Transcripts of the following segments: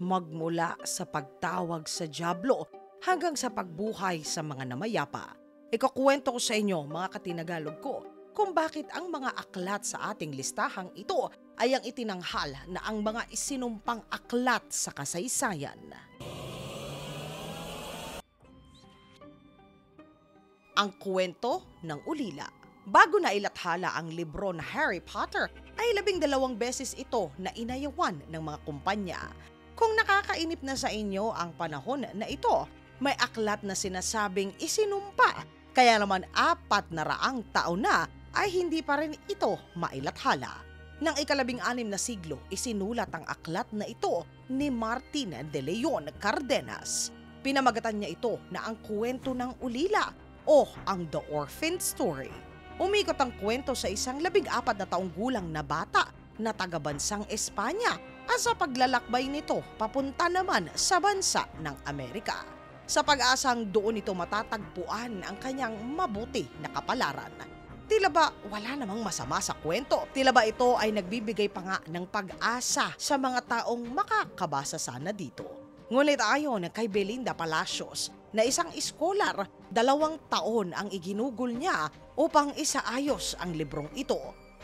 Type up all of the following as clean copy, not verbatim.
magmula sa pagtawag sa dyablo hanggang sa pagbuhay sa mga namayapa. Ikukwento ko sa inyo, mga katinagalog ko, kung bakit ang mga aklat sa ating listahang ito ay ang itinanghal na ang mga isinumpang aklat sa kasaysayan. Ang kwento ng ulila. Bago na ilathala ang libro na Harry Potter, ay 12 beses ito na inayawan ng mga kumpanya. Kung nakakainip na sa inyo ang panahon na ito, may aklat na sinasabing isinumpa, kaya naman 400 taon na ay hindi pa rin ito mailathala. Nang ika-16 na siglo, isinulat ang aklat na ito ni Martin de Leon Cardenas. Pinamagatan niya ito na ang kwento ng ulila o ang The Orphan Story. Umikot ang kwento sa isang 14 na taong gulang na bata na taga-bansang Espanya at sa paglalakbay nito papunta naman sa bansa ng Amerika. Sa pag-asang doon ito matatagpuan ang kanyang mabuti na kapalaran. Tila ba wala namang masama sa kwento? Tila ba ito ay nagbibigay pa nga ng pag-asa sa mga taong makakabasa sana dito? Ngunit ayon kay Belinda Palacios na isang iskolar, 2 taon ang iginugol niya upang isaayos ang librong ito.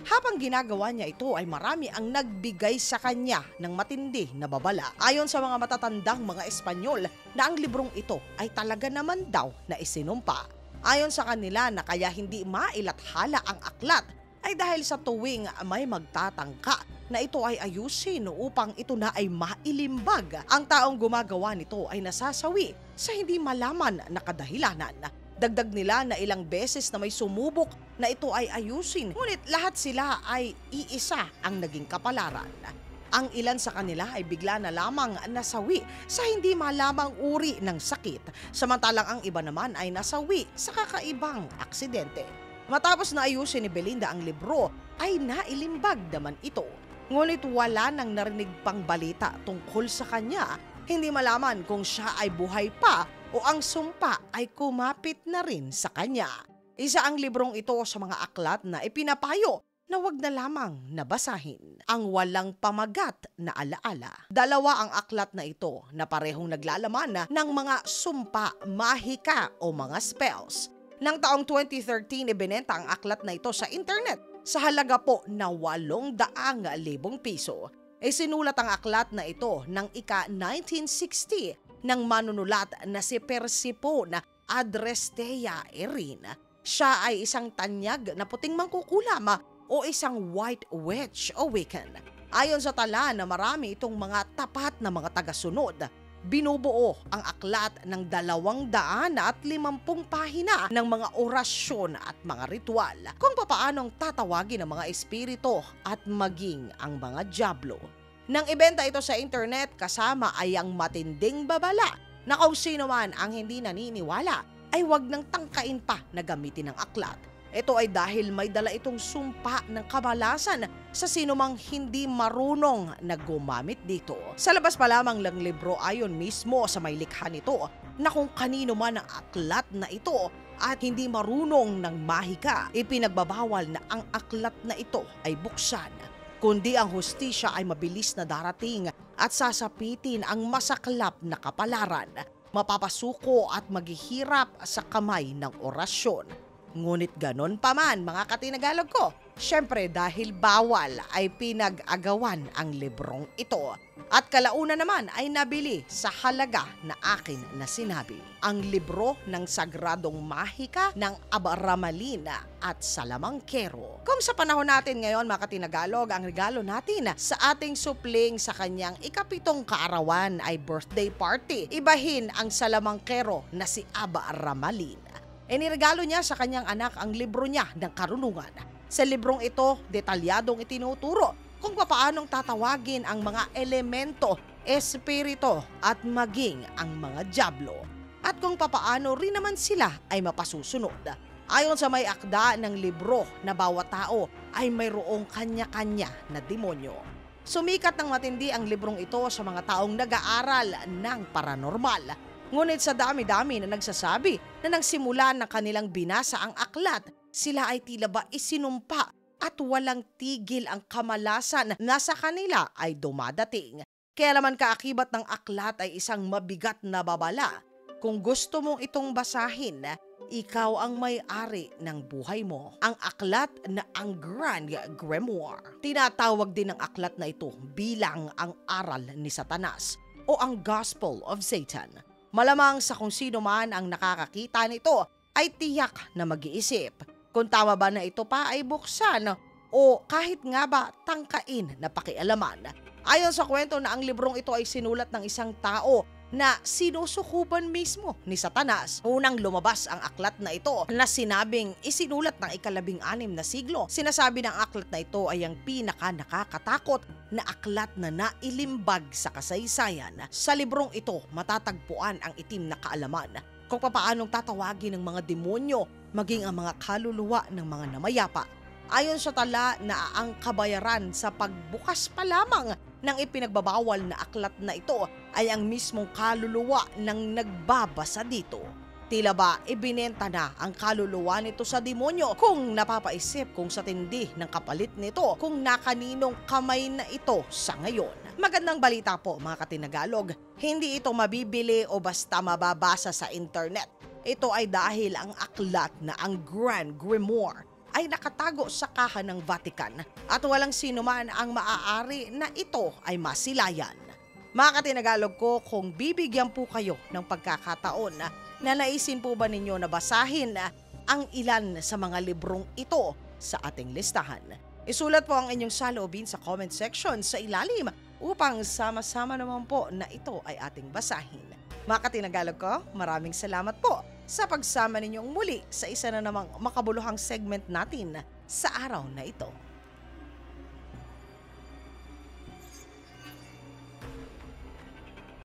Habang ginagawa niya ito ay marami ang nagbigay sa kanya ng matindi na babala. Ayon sa mga matatandang mga Espanyol na ang librong ito ay talaga naman daw na isinumpa. Ayon sa kanila na kaya hindi mailathala ang aklat ay dahil sa tuwing may magtatangka na ito ay ayusin upang ito na ay mailimbag, ang taong gumagawa nito ay nasasawi sa hindi malaman na kadahilanan. Dagdag nila na ilang beses na may sumubok na ito ay ayusin, ngunit lahat sila ay iisa ang naging kapalaran. Ang ilan sa kanila ay bigla na lamang nasawi sa hindi malamang uri ng sakit, samantalang ang iba naman ay nasawi sa kakaibang aksidente. Matapos na ayusin ni Belinda ang libro, ay nailimbag naman ito. Ngunit wala nang narinig pang balita tungkol sa kanya. Hindi malaman kung siya ay buhay pa o ang sumpa ay kumapit na rin sa kanya. Isa ang librong ito sa mga aklat na ipinapayo na wag na lamang nabasahin. Ang walang pamagat na alaala. 2 ang aklat na ito na parehong naglalaman ng mga sumpa, mahika o mga spells. Nang taong 2013, ibinenta ang aklat na ito sa internet sa halaga po na 800,000 piso. Sinulat ang aklat na ito ng ika-1960 ng manunulat na si Persipone Adrestea Erin. Siya ay isang tanyag na puting mangkukulam o isang white witch o Wiccan. Ayon sa tala na marami itong mga tapat na mga tagasunod, binubuo ang aklat ng 250 pahina ng mga orasyon at mga ritual kung papaanong tatawagin ang mga espiritu at maging ang mga dyablo. Nang ibenta ito sa internet kasama ay ang matinding babala na kung sino man ang hindi naniniwala ay wag nang tangkain pa na gamitin ang aklat. Ito ay dahil may dala itong sumpa ng kamalasan sa sinumang hindi marunong na gumamit dito. Sa labas pa lamang ng libro ayon mismo sa may likha nito na kung kanino man ang aklat na ito at hindi marunong ng mahika, ipinagbabawal na ang aklat na ito ay buksan. Kundi ang hustisya ay mabilis na darating at sasapitin ang masaklap na kapalaran, mapapasuko at maghihirap sa kamay ng orasyon. Ngunit ganon pa man mga katinagalog ko, syempre dahil bawal ay pinag-agawan ang librong ito. At kalauna naman ay nabili sa halaga na akin na sinabi. Ang libro ng sagradong mahika ng Abramelin at Salamangkero. Kung sa panahon natin ngayon mga katinagalog, ang regalo natin sa ating supling sa kanyang ika-7 kaarawan ay birthday party. Ibahin ang Salamangkero na si Abramelin. Iniregalo niya sa kanyang anak ang libro niya ng karunungan. Sa librong ito, detalyadong itinuturo kung paanong tatawagin ang mga elemento, espiritu at maging ang mga dyablo. At kung paano rin naman sila ay mapasusunod. Ayon sa may akda ng libro na bawat tao ay mayroong kanya-kanya na demonyo. Sumikat ng matindi ang librong ito sa mga taong nag-aaral ng paranormal. Ngunit sa dami-dami na nagsasabi na nang simula na kanilang binasa ang aklat, sila ay tila ba isinumpa at walang tigil ang kamalasan na sa kanila ay dumadating. Kaya naman kaakibat ng aklat ay isang mabigat na babala. Kung gusto mong itong basahin, ikaw ang may-ari ng buhay mo. Ang aklat na ang Grand Grimoire. Tinatawag din ang aklat na ito bilang ang aral ni Satanas o ang Gospel of Satan. Malamang sa kung sino man ang nakakakita nito ay tiyak na mag-iisip kung tama ba na ito pa ay buksan o kahit nga ba tangkain na pakialaman. Ayon sa kwento na ang librong ito ay sinulat ng isang tao na sinusukuban mismo ni Satanas. Unang lumabas ang aklat na ito na sinabing isinulat ng ika-16 na siglo. Sinasabi ng aklat na ito ay ang pinaka-nakakatakot na aklat na nailimbag sa kasaysayan. Sa librong ito, matatagpuan ang itim na kaalaman kung papaanong tatawagin ng mga demonyo maging ang mga kaluluwa ng mga namayapa. Ayon sa tala na ang kabayaran sa pagbukas pa lamang ng ipinagbabawal na aklat na ito ay ang mismong kaluluwa ng nagbabasa dito. Tila ba ibinenta na ang kaluluwa nito sa demonyo kung napapaisip kung sa tindi ng kapalit nito kung nakaninong kamay na ito sa ngayon. Magandang balita po mga katinagalog, hindi ito mabibili o basta mababasa sa internet. Ito ay dahil ang aklat na ang Grand Grimoire ay nakatago sa kaha ng Vatican at walang sino man ang maaari na ito ay masilayan. Mga katinagalog ko, kung bibigyan po kayo ng pagkakataon na naisin po ba ninyo na basahin ang ilan sa mga librong ito sa ating listahan? Isulat po ang inyong saloobin sa comment section sa ilalim upang sama-sama naman po na ito ay ating basahin. Mga katinagalog ko, maraming salamat po sa pagsama ninyong muli sa isa na namang makabuluhang segment natin sa araw na ito.